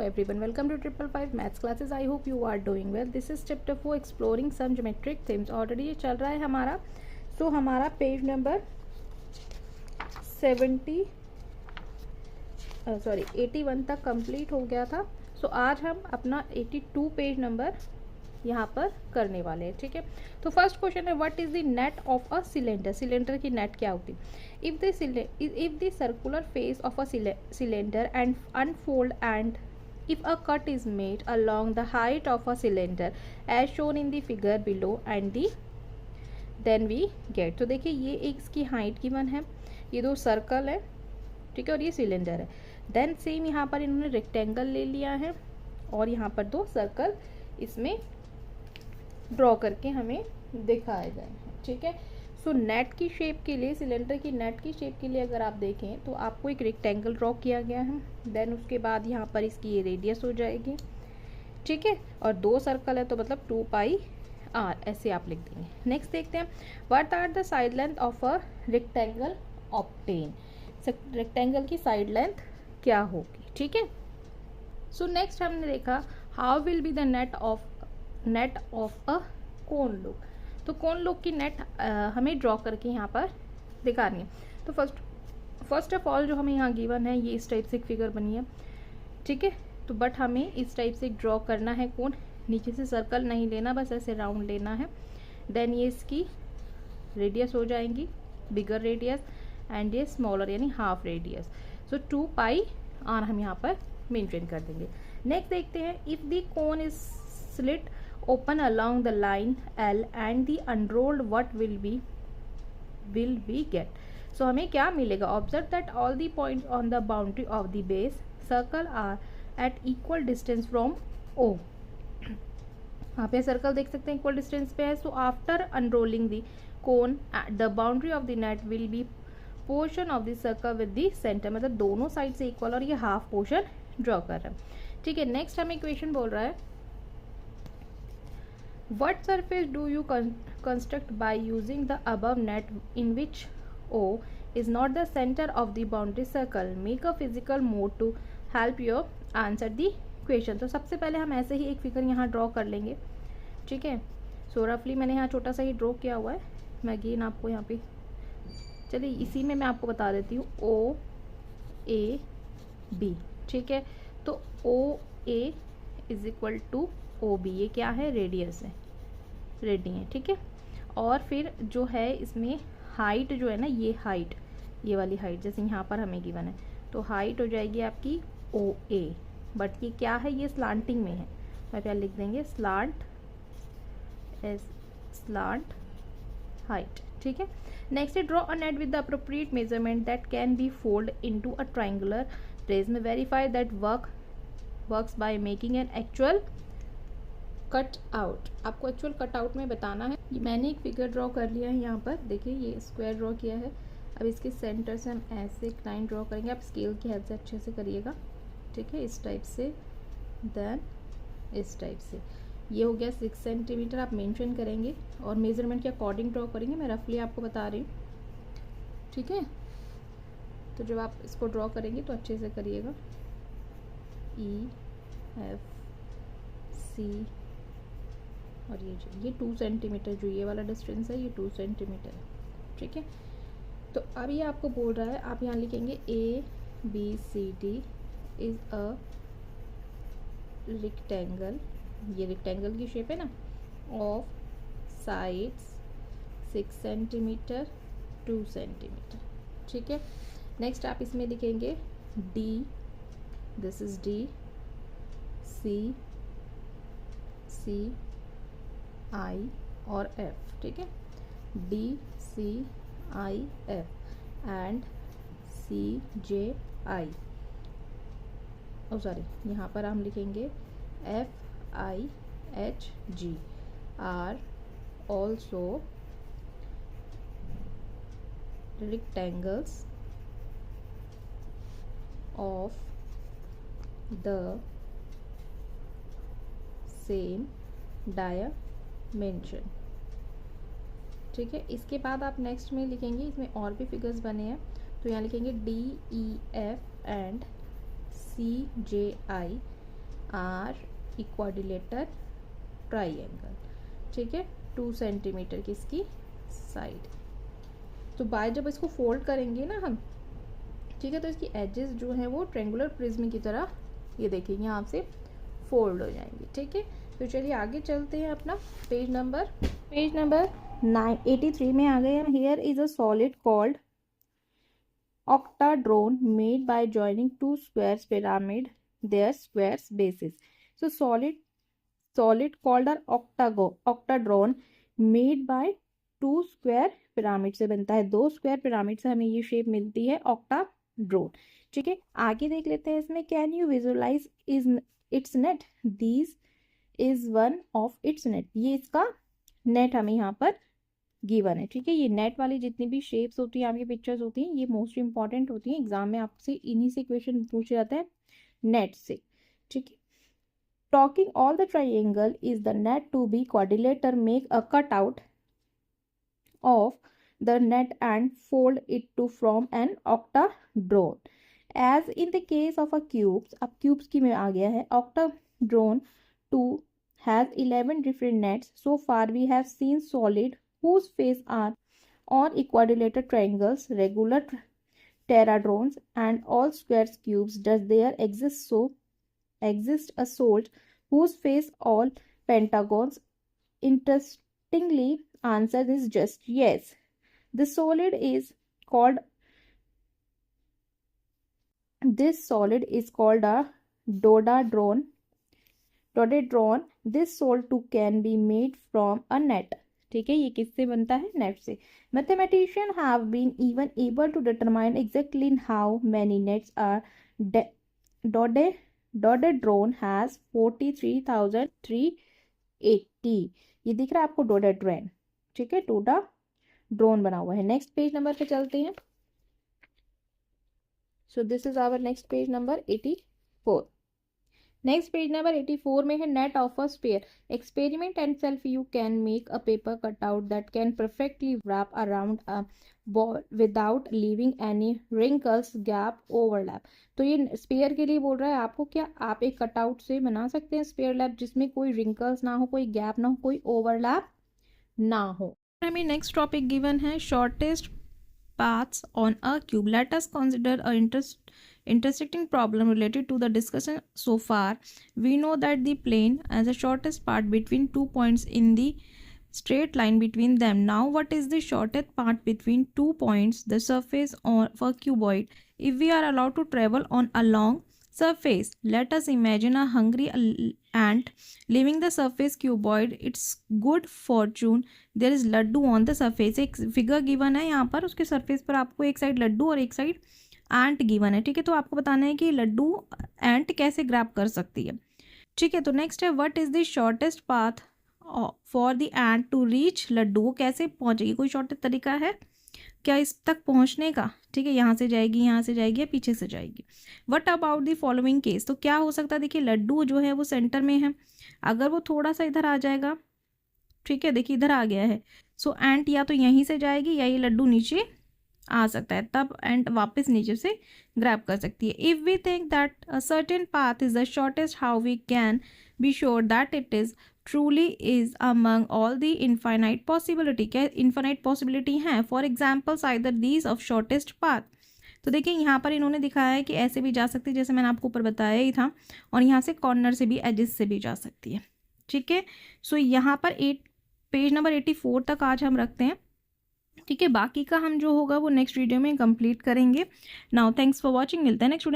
everyone, welcome to 555 maths classes. I hope you are doing well. This is chapter 4 exploring some geometric themes. Already ये चल रहा है हमारा. सो हमारा page number 81 तक कंप्लीट हो गया था. सो आज हम अपना 82 पेज नंबर यहाँ पर करने वाले हैं. ठीक है, तो फर्स्ट क्वेश्चन है what is the net of a cylinder. Cylinder की नेट क्या होती है. If the circular face of a cylinder and unfold and if a cut is made along the height of a cylinder as shown in the figure below and then we get. तो देखिए ये एक इसकी height given है, ये दो circle है, ठीक है, और ये सिलेंडर है. देन सेम यहाँ पर इन्होंने रेक्टेंगल ले लिया है और यहाँ पर दो सर्कल इसमें ड्रॉ करके हमें दिखाए गए हैं. ठीक है, सो नेट की शेप के लिए, सिलेंडर की नेट की शेप के लिए अगर आप देखें तो आपको एक रेक्टेंगल ड्रॉ किया गया है. देन उसके बाद यहाँ पर इसकी ये रेडियस हो जाएगी. ठीक है, और दो सर्कल है तो मतलब 2πr ऐसे आप लिख देंगे. नेक्स्ट देखते हैं what are the side length of a rectangle obtain. Rectangle की साइड लेंथ क्या होगी. ठीक है, सो नेक्स्ट हमने देखा how will be the net of a cone look. तो कोन लुक की नेट हमें ड्रॉ करके यहाँ पर दिखानी है. तो फर्स्ट ऑफ ऑल जो हमें यहाँ गिवन है ये इस टाइप से एक फिगर बनी है. ठीक है, तो बट हमें इस टाइप से ड्रॉ करना है कोन. नीचे से सर्कल नहीं लेना, बस ऐसे राउंड लेना है. देन ये इसकी रेडियस हो जाएंगी, बिगर रेडियस, एंड ये स्मॉलर यानी हाफ रेडियस. सो 2πr हम यहाँ पर मेंशन कर देंगे. नेक्स्ट देखते हैं if the cone is slit open along the line L and the unrolled what will we get. So हमें क्या मिलेगा. Observe that all the points on the boundary of the base circle are at equal distance from O. आप ये circle देख सकते हैं equal distance पे है. So after unrolling the cone the boundary of the net will be portion of the circle with the centre. मतलब दोनों side से इक्वल और ये हाफ पोर्शन ड्रॉ कर रहा है. ठीक है, नेक्स्ट हमें इक्वेशन बोल रहा है what surface do you construct by using the above net in which O is not the center of the boundary circle. Make a physical mode to help you answer the question. तो सबसे पहले हम ऐसे ही एक figure यहाँ draw कर लेंगे. ठीक है, सो रफली मैंने यहाँ छोटा सा ही ड्रॉ किया हुआ है. मैं अगेन आपको यहाँ पे, चलिए इसी में मैं आपको बता देती हूँ OAB. ठीक है, तो OA is equal to OB. ये क्या है, रेडियस है, रेडी है. ठीक है, और फिर जो है इसमें हाइट जो है ना, ये हाइट, ये वाली हाइट जैसे यहाँ पर हमें गिवन है, तो हाइट हो जाएगी आपकी OA. बट ये क्या है, ये स्लांटिंग में है. मैं क्या लिख देंगे, स्लांट हाइट. ठीक है, next draw a net with the appropriate measurement that can be fold into a triangular prism. Verify that works by making an actual cut out. आपको एक्चुअल कट आउट में बताना है. मैंने एक फिगर ड्रॉ कर लिया है यहाँ पर. देखिए ये स्क्वायर ड्रॉ किया है. अब इसके सेंटर से हम ऐसे एक लाइन ड्रॉ करेंगे. आप स्केल की हेल्प से अच्छे से करिएगा. ठीक है, इस टाइप से, देन इस टाइप से. ये हो गया 6 सेंटीमीटर. आप मेंशन करेंगे और मेजरमेंट के अकॉर्डिंग ड्रॉ करेंगे. मैं रफली आपको बता रही हूँ. ठीक है, तो जब आप इसको ड्रॉ करेंगे तो अच्छे से करिएगा. EFC और ये 2 सेंटीमीटर जो ये वाला डिस्टेंस है, ये 2 सेंटीमीटर है. ठीक है, तो अब ये आपको बोल रहा है, आप यहाँ लिखेंगे ABCD इज अ रेक्टेंगल. ये रेक्टेंगल की शेप है ना, ऑफ साइड्स 6 सेंटीमीटर 2 सेंटीमीटर. ठीक है, नेक्स्ट आप इसमें लिखेंगे D, this is D, C I और F. ठीक है, DCIF एंड CJI. सॉरी, यहाँ पर हम लिखेंगे FIHG are also rectangles of the same dimension. ठीक है, इसके बाद आप नेक्स्ट में लिखेंगे, इसमें और भी फिगर्स बने हैं, तो यहाँ लिखेंगे DEF and CJI are quadrilateral triangle, ठीक है, 2 सेंटीमीटर की इसकी साइड। तो बाय जब इसको फोल्ड करेंगे ना हम, ठीक है, तो इसकी एजेस जो हैं वो ट्रेंगुलर प्रिज्म की तरह ये देखिए यहाँ से फोल्ड हो जाएंगे, ठीक है। तो चलिए आगे चलते हैं अपना पेज नंबर 83 में आ गए हम। Here is a solid called octahedron made by joining two squares pyramid their squares bases. So solid called an octahedron made by two square pyramid से बनता है, 2 स्क्वायर पिरामिड से हमें ये शेप मिलती है ऑक्टाड्रोन, ठीक है। आगे देख लेते हैं इसमें, can you visualise is its net, this is one of its net, ये इसका नेट हमें यहाँ पर गिवन है, ठीक है। ये नेट वाली जितनी भी शेप्स होती हैं, आपकी पिक्चर्स होती हैं, ये मोस्ट इंपॉर्टेंट होती हैं, एग्जाम में आपसे इन्हीं से क्वेश्चन पूछे जाते हैं नेट से, ठीक है। Talking all the triangle is the net to be quadrilateral make a cut out of the net and fold it to from an octahedron as in the case of a cubes. अब cubes की में आ गया है, ऑक्टाड्रोन 2 has 11 different nets. So far we have seen solid whose face are on equilateral triangles, regular teradrons, and all squares cubes. Does there exist a solid whose face all pentagons? Interestingly, answer is just yes. This solid is called a dodadron. This solid too can be made from a net, ठीक है। ये किससे बनता है, net से। Mathematician have been even able to determine exactly how many nets are dodecahedron has 43,380, ये दिख रहा है आपको डोडेड्रोन, ठीक है, डोडाड्रोन बना हुआ है। नेक्स्ट पेज नंबर पे चलते हैं। So this is our next page number 84। Next page number 84 में है net of a sphere, experiment and self you can make a paper cut out that can perfectly wrap around a ball without leaving any wrinkles gap overlap. तो ये spare के लिए बोल रहा है आपको, क्या आप एक कटआउट से बना सकते हैं स्पेयर लैप जिसमें कोई रिंकल्स ना हो, कोई गैप ना हो, कोई ओवरलैप ना हो। हमें नेक्स्ट टॉपिक गिवन है shortest paths on a cube. Let us consider a intersecting problem related to the discussion so far. We know that the plane as the shortest part between 2 points in the straight line between them. Now what is the shortest part between 2 points, the surface of a cuboid, if we are allowed to travel on a long surface? Let us imagine a hungry ant leaving the surface cuboid its good fortune. There is laddu on the surface, एक figure given है यहाँ पर, उसके surface पर आपको एक side Laddu और एक साइड एंट गिवन है, ठीक है। तो आपको बताना है कि लड्डू एंट कैसे ग्रैब कर सकती है, ठीक है। तो नेक्स्ट है what is the shortest path for the ant to reach laddu, वो कैसे पहुंचेगी, कोई शॉर्टेस्ट तरीका है क्या इस तक पहुंचने का, ठीक है। यहाँ से जाएगी, यहाँ से जाएगी या पीछे से जाएगी। What about the following case, तो क्या हो सकता है, देखिए लड्डू जो है वो सेंटर में है, अगर वो थोड़ा सा इधर आ जाएगा, ठीक है, देखिए इधर आ गया है, सो एंट या तो यहीं से जाएगी या ये लड्डू नीचे आ सकता है, तब एंट वापस नीचे से ग्रैब कर सकती है। If we think that a certain path is the shortest, how we can be sure that it is truly is among all the infinite possibility, क्या इनफाइनाइट पॉसिबिलिटी हैं, for examples either these of shortest path. तो देखिए यहाँ पर इन्होंने दिखाया है कि ऐसे भी जा सकती है, जैसे मैंने आपको ऊपर बताया ही था, और यहाँ से कॉर्नर से भी, एजेस से भी जा सकती है, ठीक है। सो यहाँ पर पेज नंबर 84 तक आज हम रखते हैं, ठीक है। बाकी का हम जो होगा वो नेक्स्ट वीडियो में कंप्लीट करेंगे। नाउ थैंक्स फॉर वॉचिंग, मिलते हैं नेक्स्ट वीडियो में।